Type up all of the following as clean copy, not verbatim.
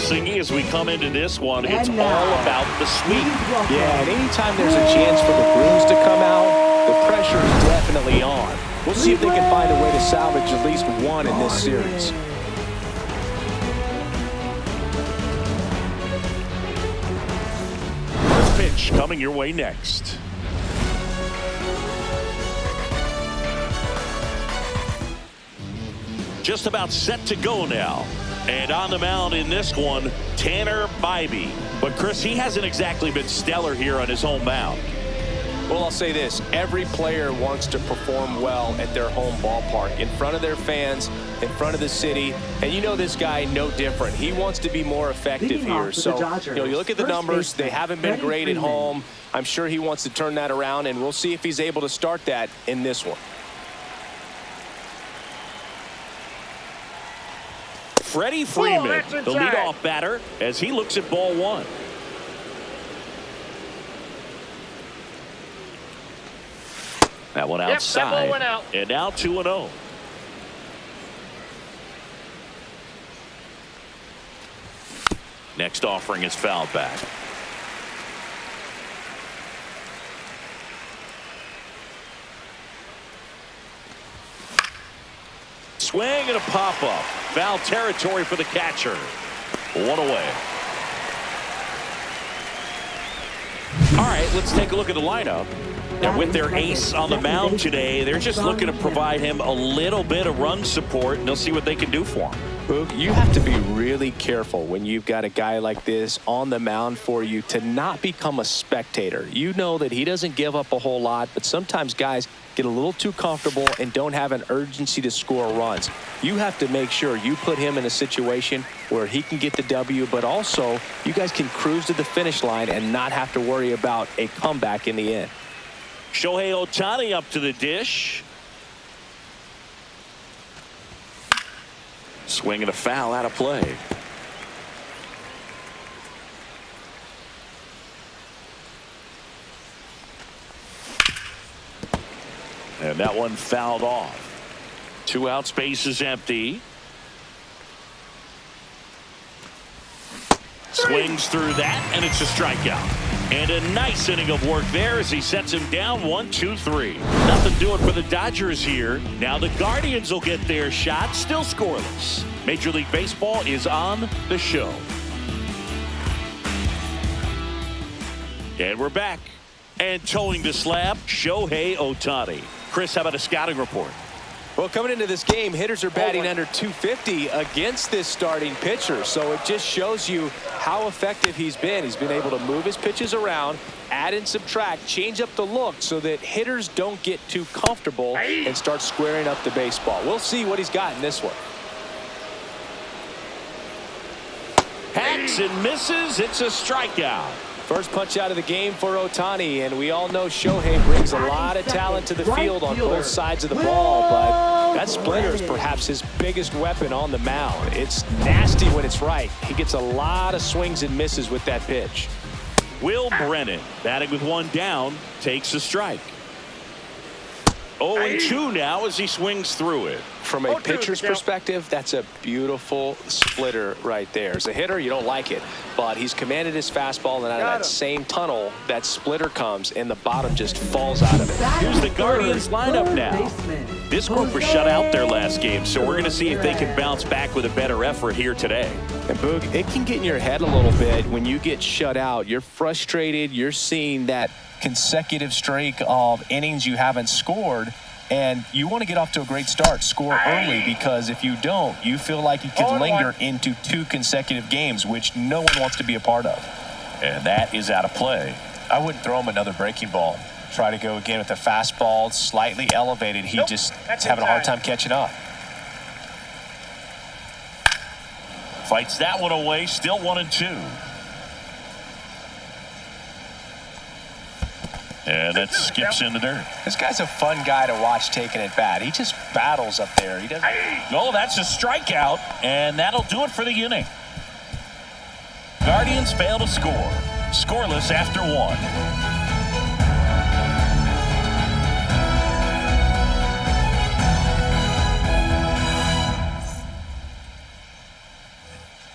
Singy, as we come into this one, it's all about the sweep. Yeah, and anytime there's a chance for the Bruins to come out, the pressure is definitely on. We'll see if they can find a way to salvage at least one in this series. The pitch coming your way next. Just about set to go now. And on the mound in this one, Tanner Bybee. But Chris, he hasn't exactly been stellar here on his home mound. Well, I'll say this. Every player wants to perform well at their home ballpark, in front of their fans, in front of the city. And you know this guy no different. He wants to be more effective here. So, you look at the numbers. They haven't been great at home. I'm sure he wants to turn that around, and we'll see if he's able to start that in this one. Freddie Freeman, the leadoff batter, as he looks at ball one. That one outside. That ball went out. And now 2-0. Next offering is fouled back. Swing and a pop-up. Foul territory for the catcher. One away. All right, let's take a look at the lineup. And with their ace on the mound today, they're just looking to provide him a little bit of run support, and they'll see what they can do for him. Boog, you have to be really careful when you've got a guy like this on the mound for you to not become a spectator. You know that he doesn't give up a whole lot, but sometimes guys get a little too comfortable and don't have an urgency to score runs. You have to make sure you put him in a situation where he can get the W, but also you guys can cruise to the finish line and not have to worry about a comeback in the end. Shohei Ohtani up to the dish. Swing and a foul out of play. And that one fouled off. 2 out, space is empty. Swings through that, and it's a strikeout. And a nice inning of work there as he sets him down 1-2-3. Nothing doing for the Dodgers here. Now the Guardians will get their shot, still scoreless. Major League Baseball is on the show. And we're back. And towing the slab, Shohei Ohtani. Chris, how about a scouting report? Well, coming into this game, hitters are batting under 250 against this starting pitcher. So it just shows you how effective he's been. He's been able to move his pitches around, add and subtract, change up the look so that hitters don't get too comfortable and start squaring up the baseball. We'll see what he's got in this one. Hacks and misses. It's a strikeout. First punch out of the game for Ohtani, and we all know Shohei brings a lot of talent to the field on both sides of the ball, but that splitter is perhaps his biggest weapon on the mound. It's nasty when it's right. He gets a lot of swings and misses with that pitch. Will Brennan, batting with one down, takes a strike. 0-2 now as he swings through it. From a pitcher's perspective, that's a beautiful splitter right there. As a hitter, you don't like it, but he's commanded his fastball, and out of that same tunnel, that splitter comes, and the bottom just falls out of it. Here's the Guardians lineup now. This group was shut out their last game, so we're going to see if they can bounce back with a better effort here today. And Boog, it can get in your head a little bit when you get shut out. You're frustrated. You're seeing that consecutive streak of innings you haven't scored, and you want to get off to a great start, score early, because if you don't, you feel like you could linger into 2 consecutive games, which no one wants to be a part of. And that is out of play. I wouldn't throw him another breaking ball. Try to go again with the fastball, slightly elevated. He just is having a hard time catching up. Fights that one away, still 1-2. And that skips in the dirt. This guy's a fun guy to watch taking at bat. He just battles up there. He doesn't. No, that's a strikeout, and that'll do it for the inning. Guardians fail to score. Scoreless after 1.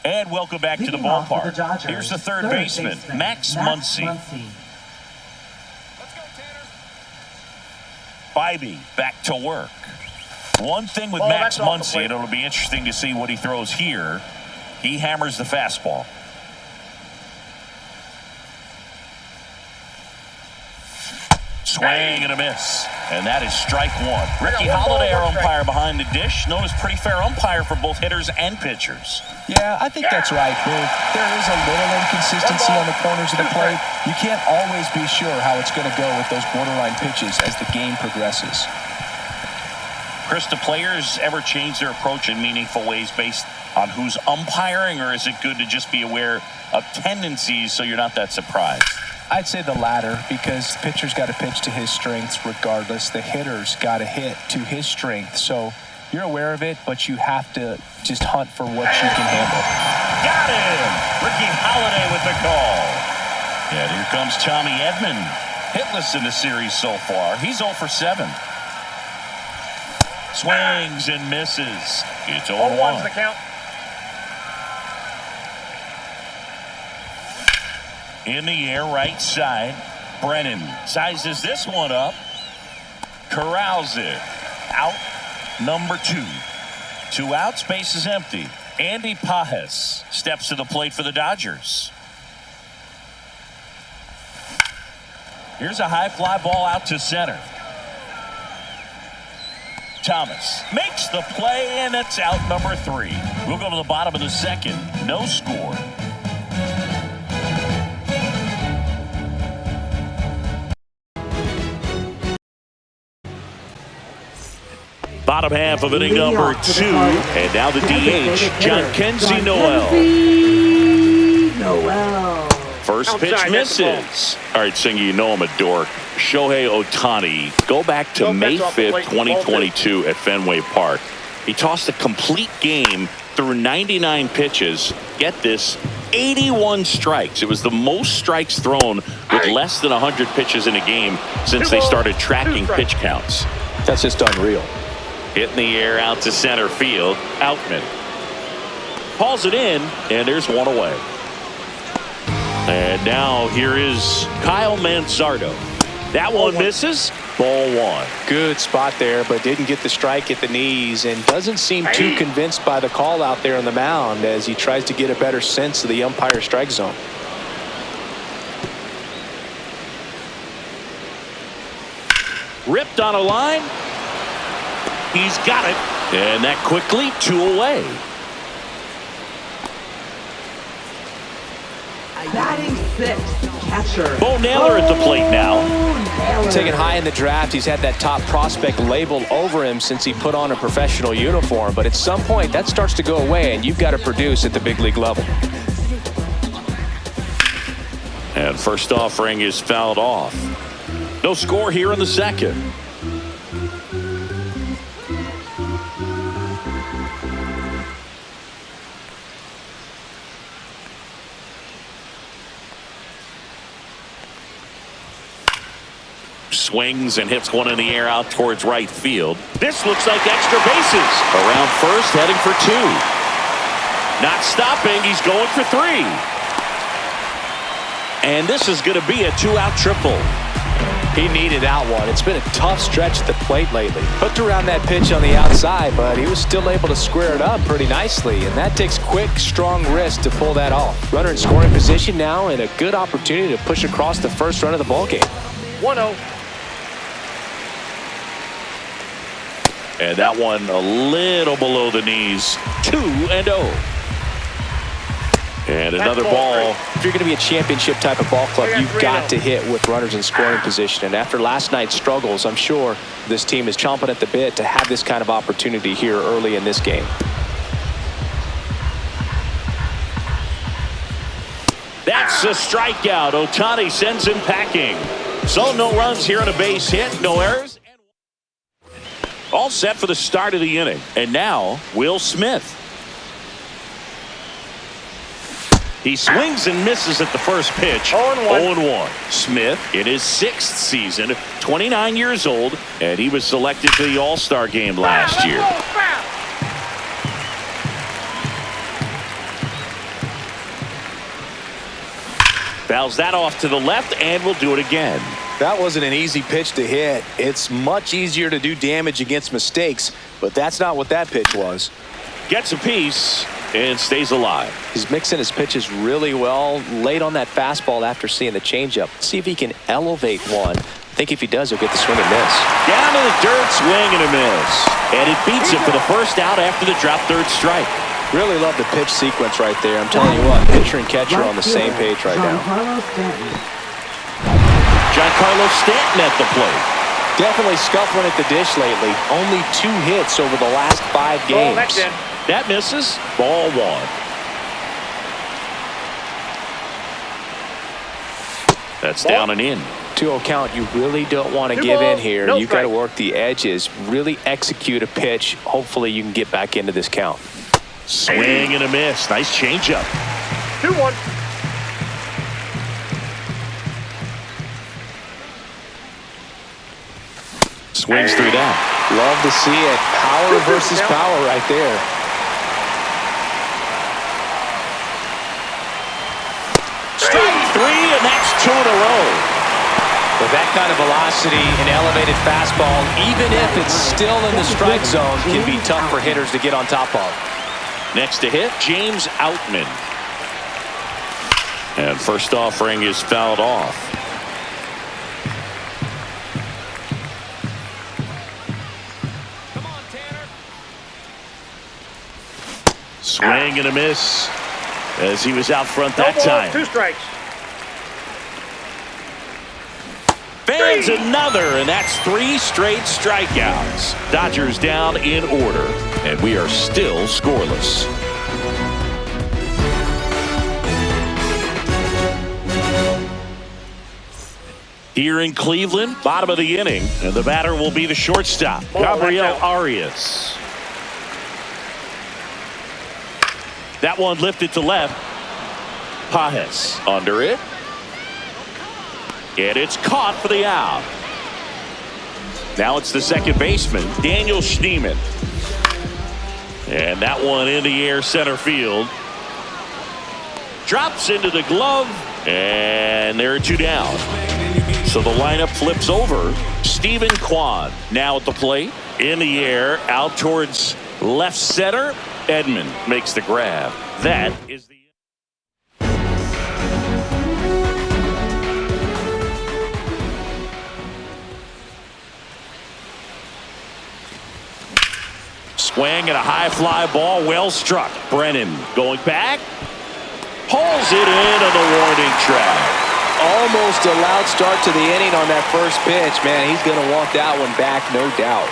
And welcome back to the ballpark. Here's the third baseman, Max Muncy. Bybee back to work. One thing with Max Muncy, and it'll be interesting to see what he throws here. He hammers the fastball. Swing and a miss. And that is strike one. Ricky Holiday, our umpire behind the dish, known as pretty fair umpire for both hitters and pitchers. Yeah, I think that's right, Boo. There is a little inconsistency on the corners of the plate. You can't always be sure how it's going to go with those borderline pitches as the game progresses. Chris, do players ever change their approach in meaningful ways based on who's umpiring, or is it good to just be aware of tendencies so you're not that surprised? I'd say the latter, because the pitcher's got to pitch to his strengths regardless. The hitter's got to hit to his strength. So you're aware of it, but you have to just hunt for what you can handle. Got him! Ricky Holiday with the call. And here comes Tommy Edman. Hitless in the series so far. He's 0 for 7. Swings and misses. It's 0-1. The count. In the air, right side. Brennan sizes this one up. Corrals it. Out number 2. 2 outs, base is empty. Andy Pajes steps to the plate for the Dodgers. Here's a high fly ball out to center. Thomas makes the play, and it's out number 3. We'll go to the bottom of the second. No score. Bottom half of inning number 2. And now the DH, Jhonkensy Noel. First pitch misses. All right, Singy, you know I'm a dork. Shohei Ohtani, go back to May 5th, 2022 at Fenway Park. He tossed a complete game through 99 pitches. Get this, 81 strikes. It was the most strikes thrown with less than 100 pitches in a game since they started tracking pitch counts. That's just unreal. Hit in the air out to center field. Outman hauls it in, and there's one away. And now here is Kyle Manzardo. That one misses. Ball 1. Good spot there, but didn't get the strike at the knees, and doesn't seem too convinced by the call out there on the mound as he tries to get a better sense of the umpire strike zone. Ripped on a line. He's got it. And that quickly 2 away. Batting 6th, catcher. Bo Naylor at the plate now. Taken high in the draft, he's had that top prospect labeled over him since he put on a professional uniform. But at some point, that starts to go away, and you've got to produce at the big league level. And first offering is fouled off. No score here in the second. Swings and hits one in the air out towards right field. This looks like extra bases. Around first, heading for 2. Not stopping, he's going for 3. And this is going to be a 2-out triple. He needed that one. It's been a tough stretch at the plate lately. Hooked around that pitch on the outside, but he was still able to square it up pretty nicely, and that takes quick, strong wrist to pull that off. Runner in scoring position now, and a good opportunity to push across the first run of the ballgame. 1-0. And that one a little below the knees. 2-0. And another ball. If you're going to be a championship type of ball club, you've got to hit with runners in scoring position. And after last night's struggles, I'm sure this team is chomping at the bit to have this kind of opportunity here early in this game. That's a strikeout. Ohtani sends him packing. So no runs here on a base hit, no errors. All set for the start of the inning. And now, Will Smith. He swings and misses at the first pitch. 0-1. Smith in his 6th season, 29 years old, and he was selected to the All-Star game last year. Fouls that off to the left and will do it again. That wasn't an easy pitch to hit. It's much easier to do damage against mistakes, but that's not what that pitch was. Gets a piece and stays alive. He's mixing his pitches really well. Late on that fastball after seeing the changeup. See if he can elevate one. I think if he does, he'll get the swing and miss. Down to the dirt, swing and a miss. And it beats him for the first out after the drop third strike. Really love the pitch sequence right there. I'm telling you what, pitcher and catcher are on the same page right now. Giancarlo Stanton at the plate. Definitely scuffling at the dish lately. Only 2 hits over the last 5 games. That misses. Ball 1. That's down and in. 2-0 count. You really don't want to give in here. You got to work the edges. Really execute a pitch. Hopefully you can get back into this count. Swing and a miss. Nice changeup. 2-1. Swings through that. Love to see it. Power versus power right there. Strike 3, and that's 2 in a row. With that kind of velocity, an elevated fastball, even if it's still in the strike zone, can be tough for hitters to get on top of. Next to hit, James Outman. And first offering is fouled off. Swing and a miss as he was out front that time. 2 strikes. Fans another, and that's 3 straight strikeouts. Dodgers down in order, and we are still scoreless. Here in Cleveland, bottom of the inning, and the batter will be the shortstop, Gabriel Arias. That one lifted to left. Pajes under it. And it's caught for the out. Now it's the second baseman, Daniel Schneemann. And that one in the air center field. Drops into the glove. And there are 2 down. So the lineup flips over. Stephen Kwan now at the plate. In the air, out towards left center. Edman makes the grab. That is the swing and a high fly ball, well struck. Brennan going back, pulls it in on the warning track. Almost a loud start to the inning on that first pitch. Man, he's going to want that one back, no doubt.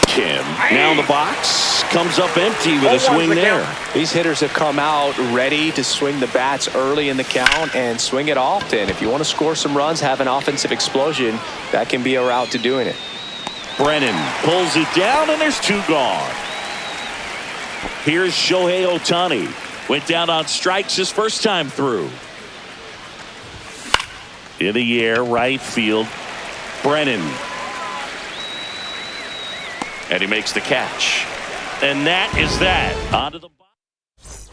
Kim now in the box, comes up empty with a swing there. These hitters have come out ready to swing the bats early in the count and swing it often. If you want to score some runs, have an offensive explosion, that can be a route to doing it. Brennan pulls it down, and there's 2 gone. Here's Shohei Ohtani. Went down on strikes his first time through. In the air, right field, Brennan. And he makes the catch. And that is that. Onto the box.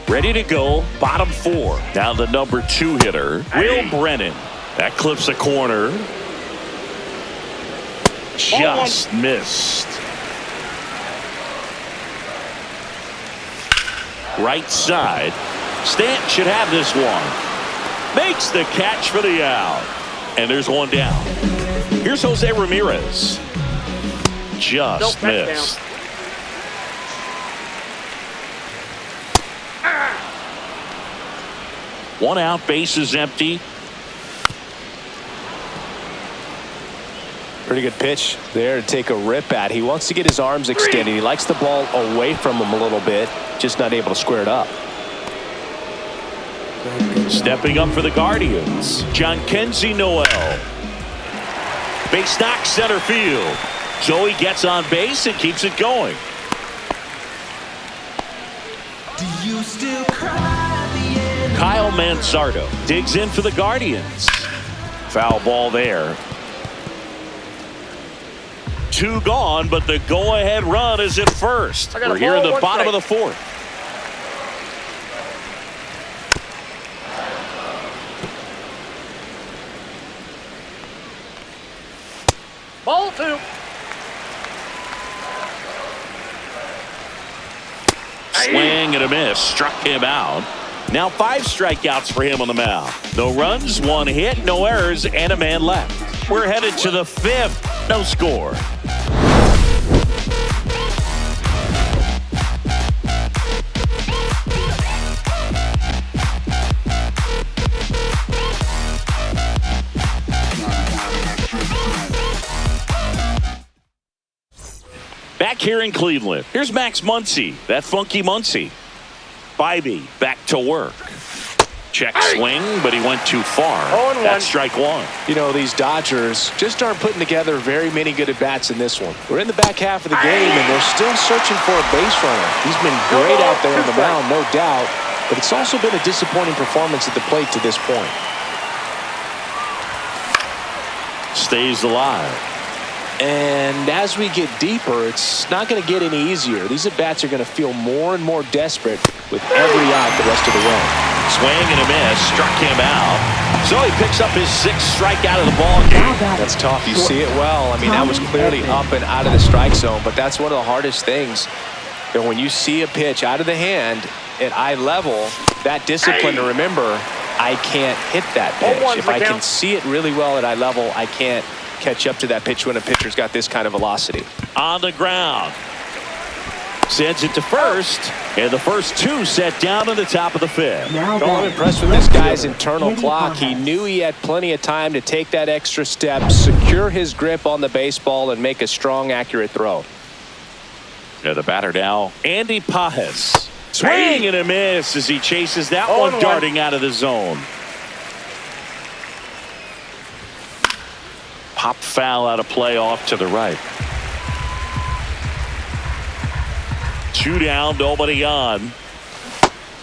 Ready to go, bottom 4. Now the number 2 hitter, Will Brennan. That clips a corner. Just missed. Right side. Stanton should have this one. Makes the catch for the out. And there's 1 down. Here's Jose Ramirez. Just missed. 1 out, base is empty. Pretty good pitch there to take a rip at. He wants to get his arms extended. He likes the ball away from him a little bit, just not able to square it up. Stepping up for the Guardians, Jhonkensy Noel. Base knock center field. Joey gets on base and keeps it going. Do you still cry at the end? Kyle Manzardo digs in for the Guardians. Foul ball there. 2 gone, but the go-ahead run is at first. We're here in the bottom of the 4th. Ball 2. Swing and a miss. Struck him out. Now 5 strikeouts for him on the mound. No runs, 1 hit, no errors, and a man left. We're headed to the 5th. No score. Back here in Cleveland, here's Max Muncy, that funky Muncy. Bybee back to work. Check swing, but he went too far. That's strike 1. You know, these Dodgers just aren't putting together very many good at-bats in this one. We're in the back half of the game, and they're still searching for a base runner. He's been great out there on the mound, no doubt, but it's also been a disappointing performance at the plate to this point. Stays alive. And as we get deeper, it's not going to get any easier. These at-bats are going to feel more and more desperate with every out the rest of the way. Swing and a miss. Struck him out. So he picks up his 6th strikeout of the ball game. That's tough. You see it well. I mean, that was clearly up and out of the strike zone, but that's one of the hardest things. You know, when you see a pitch out of the hand at eye level, that discipline to remember, I can't hit that pitch. If I can see it really well at eye level, I can't catch up to that pitch when a pitcher's got this kind of velocity. On the ground. Sends it to first, and the first 2 set down in the top of the 5th. I'm impressed with this guy's internal clock. He knew he had plenty of time to take that extra step, secure his grip on the baseball, and make a strong, accurate throw. Yeah, the batter now, Andy Pajes. Swing and a miss as he chases that one darting out of the zone. Pop foul out of play off to the right. 2 down, nobody on.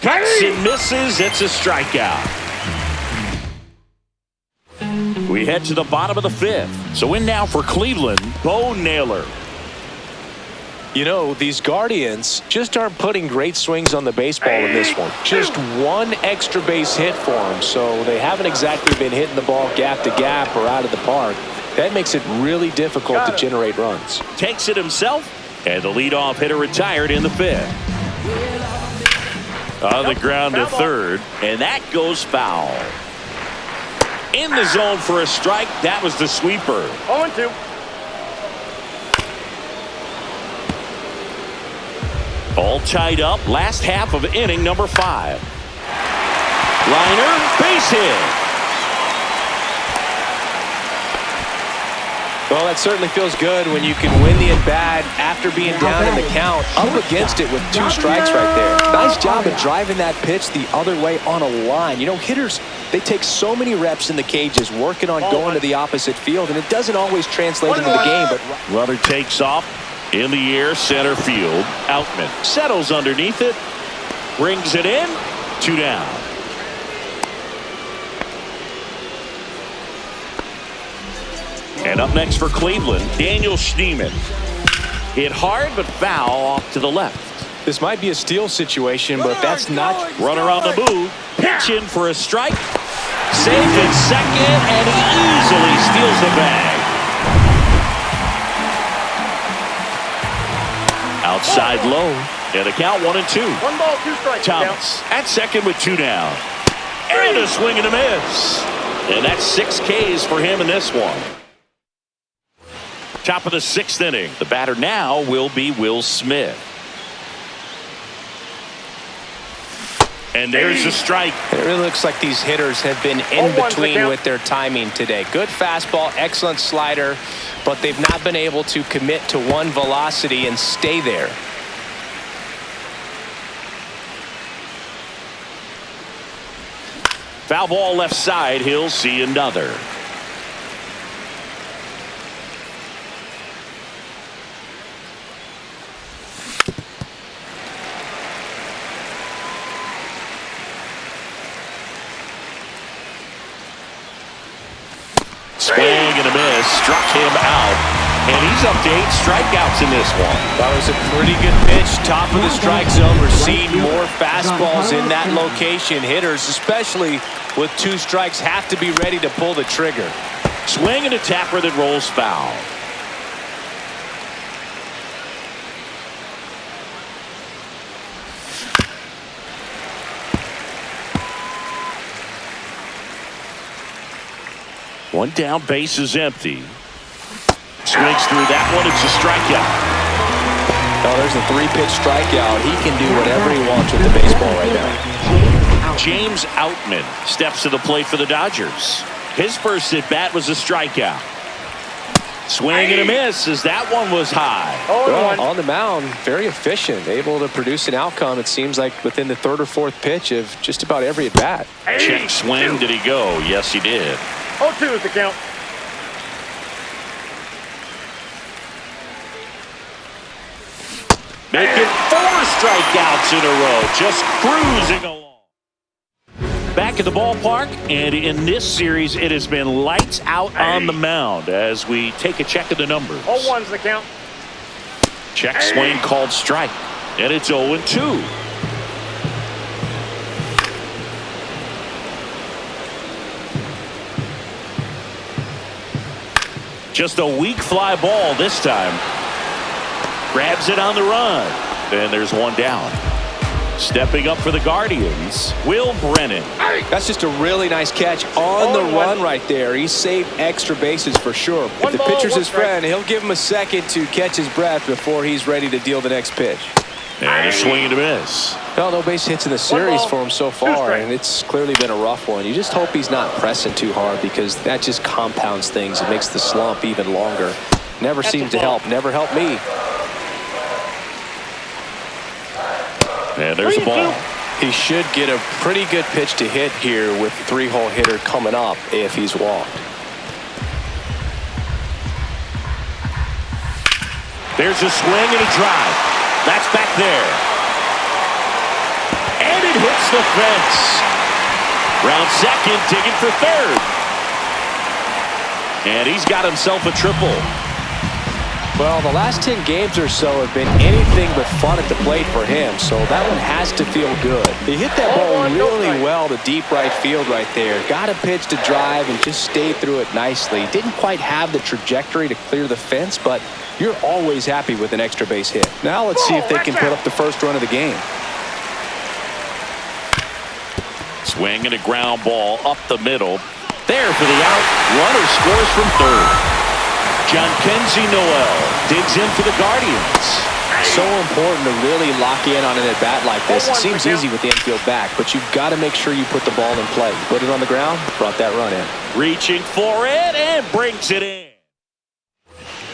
Cuts and misses. It's a strikeout. We head to the bottom of the 5th. So in now for Cleveland, Bo Naylor. You know, these Guardians just aren't putting great swings on the baseball in this one. Just 1 extra base hit for them, so they haven't exactly been hitting the ball gap to gap or out of the park. That makes it really difficult to generate runs. Takes it himself, and the leadoff hitter retired in the 5th. On the ground to third, and that goes foul. In the zone for a strike. That was the sweeper. 0-2. All tied up. Last half of inning number 5. Liner, base hit. Well, that certainly feels good when you can win the at-bat after being down in the count, up against it with 2 strikes right there. Nice job of driving that pitch the other way on a line. You know, hitters, they take so many reps in the cages working on going to the opposite field, and it doesn't always translate into the game. But runner takes off in the air, center field. Outman settles underneath it, brings it in, 2 down. And up next for Cleveland, Daniel Schneemann. Hit hard, but foul off to the left. This might be a steal situation, but that's not. Runner on the move. Pitch in for a strike. Saved at second, and he easily steals the bag. Outside low. And a count 1-2. 1 ball, 2 strikes. Thomas at second with 2 down. And a swing and a miss. And that's 6 Ks for him in this one. Top of the 6th inning. The batter now will be Will Smith. And there's a strike. It really looks like these hitters have been in between with their timing today. Good fastball, excellent slider, but they've not been able to commit to one velocity and stay there. Foul ball left side. He'll see another. Swing and a miss. Struck him out. And he's up to 8 strikeouts in this one. That was a pretty good pitch. Top of the strike zone. We're seeing more fastballs in that location. Hitters, especially with 2 strikes, have to be ready to pull the trigger. Swing and a tapper that rolls foul. One down, base is empty. Swings through that one. It's a strikeout. Oh, there's a 3-pitch strikeout. He can do whatever he wants with the baseball right now. James Outman steps to the plate for the Dodgers. His first at-bat was a strikeout. Swing and a miss as that one was high. Well, on the mound, very efficient, able to produce an outcome, it seems like, within the 3rd or 4th pitch of just about every at-bat. Check swing. Did he go? Yes, he did. 0-2 is the count. Making 4 strikeouts in a row. Just cruising along. Back at the ballpark, and in this series, it has been lights out on the mound as we take a check of the numbers. 0-1's the count. Check swing called strike, and it's 0-2. Just a weak fly ball this time. Grabs it on the run, and there's one down. Stepping up for the Guardians, Will Brennan. That's just a really nice catch on the run right there. He saved extra bases for sure. If the pitcher's his friend, he'll give him a second to catch his breath before he's ready to deal the next pitch. And a swing and a miss. Well, no base hits in the series for him so far, and it's clearly been a rough one. You just hope he's not pressing too hard because that just compounds things. It makes the slump even longer. Never seems to help. Never helped me. And there's a ball. He should get a pretty good pitch to hit here with the 3-hole hitter coming up if he's walked. There's a swing and a drive. That's back there. And it hits the fence. Round second, digging for third. And he's got himself a triple. Well, the last 10 games or so have been anything but fun at the plate for him, so that one has to feel good. He hit that ball really well to deep right field right there. Got a pitch to drive and just stayed through it nicely. Didn't quite have the trajectory to clear the fence, but you're always happy with an extra base hit. Now let's see if they can put up the first run of the game. Swing and a ground ball up the middle. There for the out. Runner scores from third. John Kenzie Noel digs in for the Guardians. So important to really lock in on an at-bat like this. It seems easy with the infield back, but you've got to make sure you put the ball in play. Put it on the ground, brought that run in. Reaching for it and brings it in.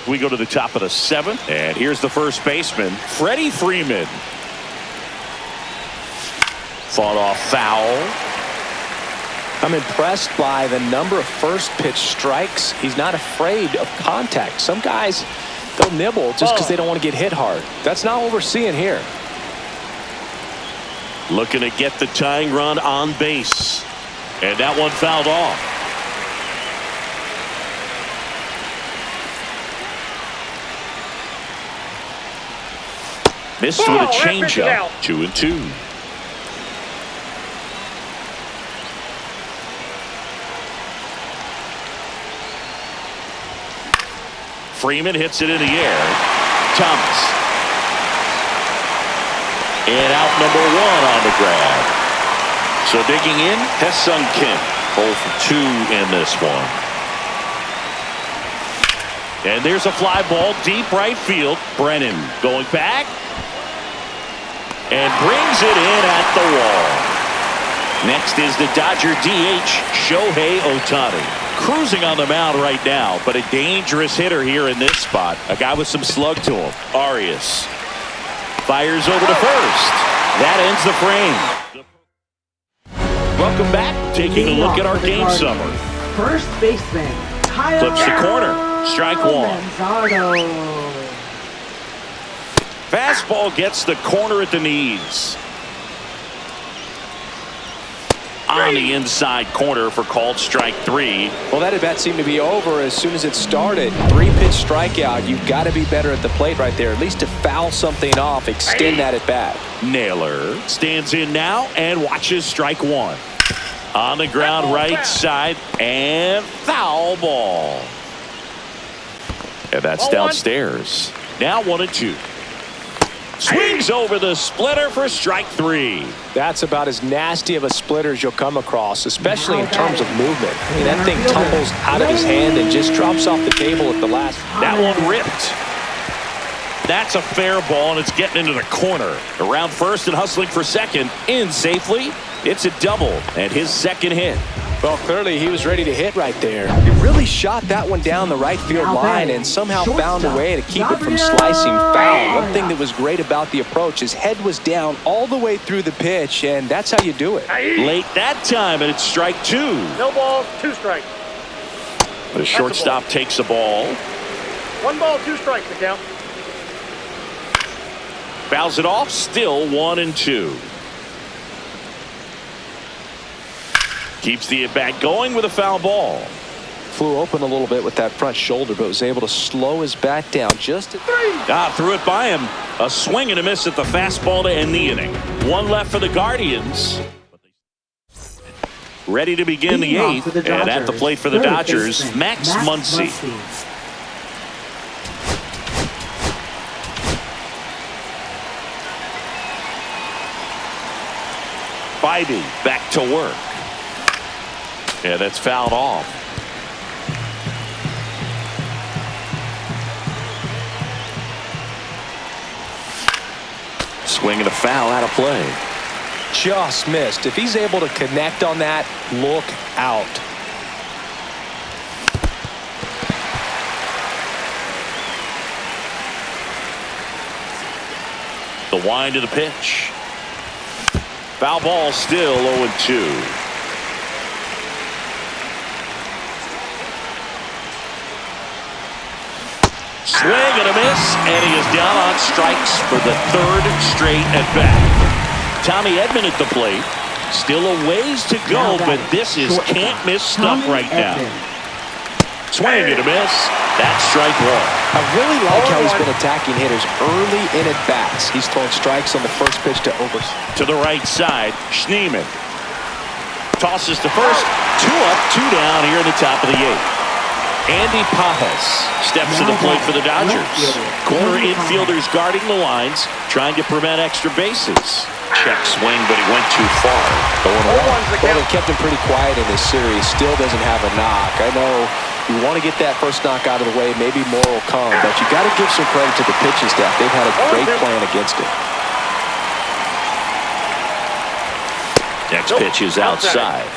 We go to the top of the 7th, and here's the first baseman, Freddie Freeman. Fought off foul. I'm impressed by the number of first pitch strikes. He's not afraid of contact. Some guys, they'll nibble just because they don't want to get hit hard. That's not what we're seeing here. Looking to get the tying run on base. And that one fouled off. Missed with a changeup. 2-2. Freeman hits it in the air. Thomas. And out number 1 on the grab. So digging in, Ha-Seong Kim. 0 for 2 in this one. And there's a fly ball deep right field. Brennan going back. And brings it in at the wall. Next is the Dodger DH, Shohei Ohtani. Cruising on the mound right now, but a dangerous hitter here in this spot. A guy with some slug to him. Arias fires over to first. That ends the frame. Welcome back. Taking a look at our game summary. First baseman, Kyle Flips the corner. Strike 1. Manzardo. Fastball gets the corner at the knees. On the inside corner for called strike 3. Well, that at-bat seemed to be over as soon as it started. 3-pitch strikeout. You've got to be better at the plate right there, at least to foul something off, extend that at-bat. Naylor stands in now and watches strike 1. On the ground right side and foul ball. And that's downstairs. Now 1-2. Swings over the splitter for strike 3. That's about as nasty of a splitter as you'll come across, especially in terms of movement. I mean, that thing tumbles out of his hand and just drops off the table at the last. That one ripped. That's a fair ball, and it's getting into the corner. Around first and hustling for second. In safely. It's a double and his second hit. Well, clearly he was ready to hit right there. He really shot that one down the right field line and somehow found a way to keep it from slicing foul. One thing that was great about the approach, his head was down all the way through the pitch, and that's how you do it. Late that time, and it's strike 2. No balls, 2 strikes. The shortstop takes the ball. 1 ball, 2 strikes to count. Fouls it off, still 1-2. Keeps the at-bat going with a foul ball. Flew open a little bit with that front shoulder, but was able to slow his bat down just at 3. Threw it by him. A swing and a miss at the fastball to end the inning. 1 left for the Guardians. Ready to begin the 8th, and at the plate for the Dodgers, Max Muncy. Bybee back to work. Yeah, that's fouled off. Swing and a foul out of play. Just missed. If he's able to connect on that, look out. The wind of the pitch. Foul ball, still 0-2. Swing and a miss, and he is down on strikes for the 3rd straight at bat. Tommy Edman at the plate. Still a ways to go, but this is can't-miss stuff right now. Swing and a miss. That's strike 1. I really like how he's been attacking hitters early in at-bats. He's throwing strikes on the first pitch to over. To the right side, Schneemann. Tosses to first. 2 up, 2 down here in the top of the 8th. Andy Pajas steps to the plate for the Dodgers. Corner infielders guarding the lines, trying to prevent extra bases. Check swing, but he went too far. Well, they kept him pretty quiet in this series. Still doesn't have a knock. I know you want to get that first knock out of the way. Maybe more will come, but you got to give some credit to the pitching staff. They've had a great plan against it. Next pitch is outside.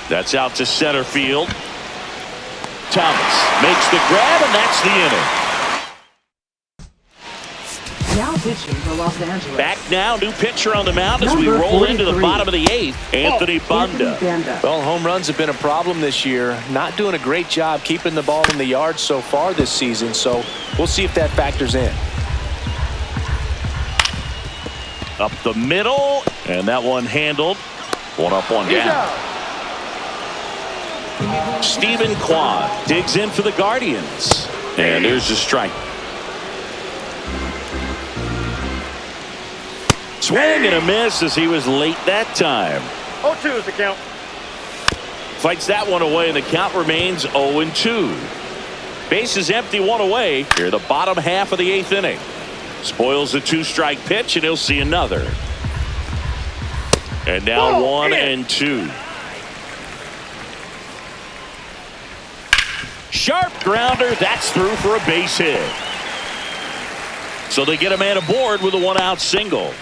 That's out to center field. Thomas makes the grab, and that's the inning. Now pitching for Los Angeles. Back now, new pitcher on the mound as we roll into the bottom of the 8th. Anthony Banda. Well, home runs have been a problem this year. Not doing a great job keeping the ball in the yard so far this season, so we'll see if that factors in. Up the middle, and that one handled. 1 up, 1 down. Stephen Kwan digs in for the Guardians. And there's a strike. Swing and a miss as he was late that time. 0-2 is the count. Fights that one away, and the count remains 0-2. Base is empty, 1 away. Here, the bottom half of the 8th inning. Spoils the 2-strike pitch, and he'll see another. And now 1-2. Sharp grounder. That's through for a base hit. So they get a man aboard with a 1-out single.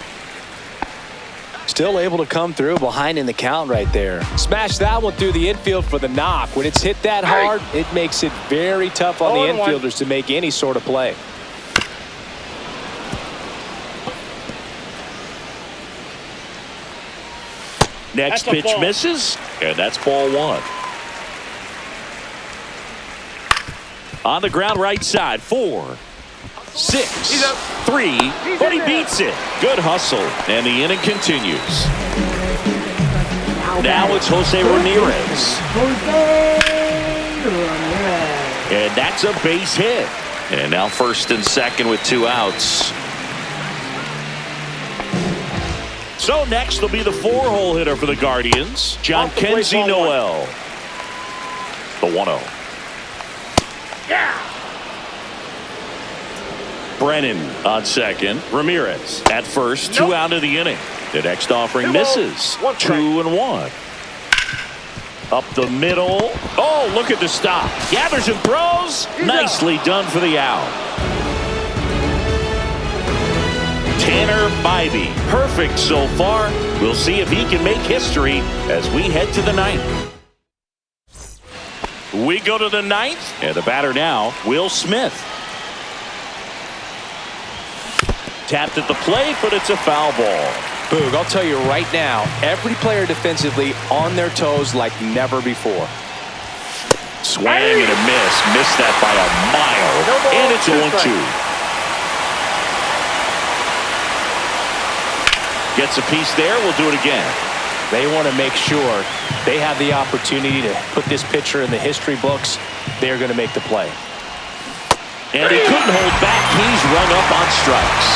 Still able to come through behind in the count right there. Smash that one through the infield for the knock. When it's hit that hard, it makes it very tough on the infielders to make any sort of play. Next pitch misses, and that's ball 1. On the ground right side, 4, 6, 3, but he beats it. Good hustle, and the inning continues. Now it's Jose Ramirez. And that's a base hit. And now first and second with 2 outs. So next will be the 4-hole hitter for the Guardians, John Off the plate, Kenzie ball Noel. The 1-0. Yeah. Brennan on second. Ramirez at first. 2 out of the inning. The next offering 2 balls, misses. 1 strike. 2-1. Up the middle. Oh, look at the stop. Gathers and throws. He's Nicely done for the out. Tanner Bybee. Perfect so far. We'll see if he can make history as we head to the 9th. We go to the 9th. And the batter now, Will Smith. Tapped at the plate, but it's a foul ball. Boog, I'll tell you right now, every player defensively on their toes like never before. Swing and a miss. Missed that by a mile. No ball, And it's 2 0-2. Gets a piece there. We'll do it again. They want to make sure they have the opportunity to put this pitcher in the history books. They're going to make the play. And he couldn't hold back. He's rung up on strikes.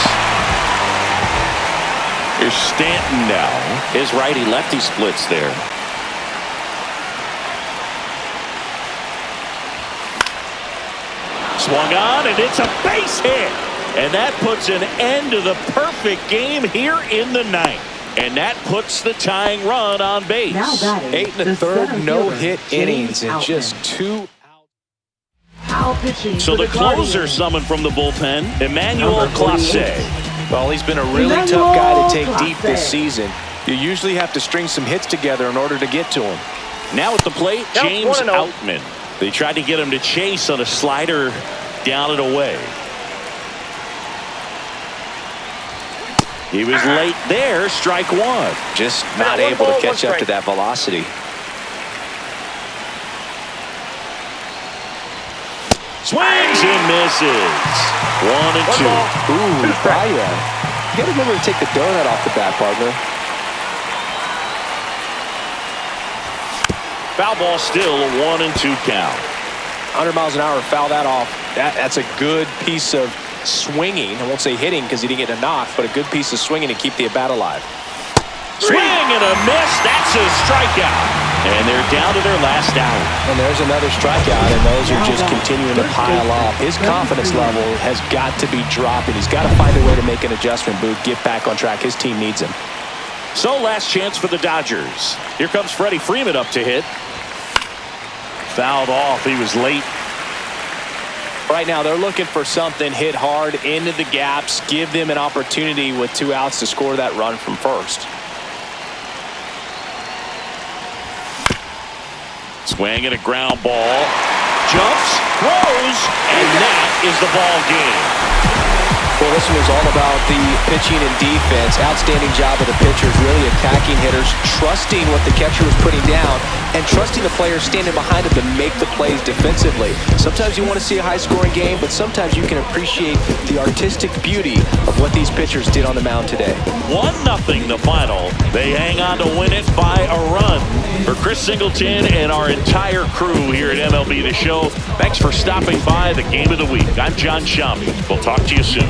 Here's Stanton now. His righty-lefty splits there. Swung on, and it's a base hit. And that puts an end to the perfect game here in the 9th. And that puts the tying run on base. Now batting, 8 the1/3 center no-hit fielder, innings and James just Outman. 2. Foul pitching So for the closer Guardians. summoned from the bullpen, Emmanuel Number 48. Clase. Well, he's been a really Emmanuel tough guy to take deep Clase. this season. You usually have to string some hits together in order to get to him. Now at the plate, Count James 1-0. Outman. They tried to get him to chase on a slider down and away. He was late there, strike 1. Just not Yeah, 1 able to ball, catch 1 up to strike. that velocity. Swings and misses. 1-2. ball. Ooh, 2 strikes. Brian. You got to remember to take the donut off the bat, partner. Foul ball still, a 1-2 count. 100 miles an hour, foul that off. That's a good piece of swinging. I won't say hitting because he didn't get a knock, but a good piece of swinging to keep the bat alive. Swing and a miss. That's a strikeout. And they're down to their last out. And there's another strikeout, and those are just continuing to pile up. His confidence level has got to be dropping. He's got to find a way to make an adjustment, Boog, get back on track. His team needs him. So last chance for the Dodgers. Here comes Freddie Freeman up to hit. Fouled off. He was late. Right now, they're looking for something, hit hard into the gaps, give them an opportunity with 2 outs to score that run from first. Swing and a ground ball. Jumps, throws, and that is the ball game. Well, this one was all about the pitching and defense. Outstanding job of the pitchers, really attacking hitters, trusting what the catcher was putting down, and trusting the players standing behind him to make the plays defensively. Sometimes you want to see a high-scoring game, but sometimes you can appreciate the artistic beauty of what these pitchers did on the mound today. 1-0 the final. They hang on to win it by a run. For Chris Singleton and our entire crew here at MLB The Show, thanks for stopping by the Game of the Week. I'm John Shammy. We'll talk to you soon.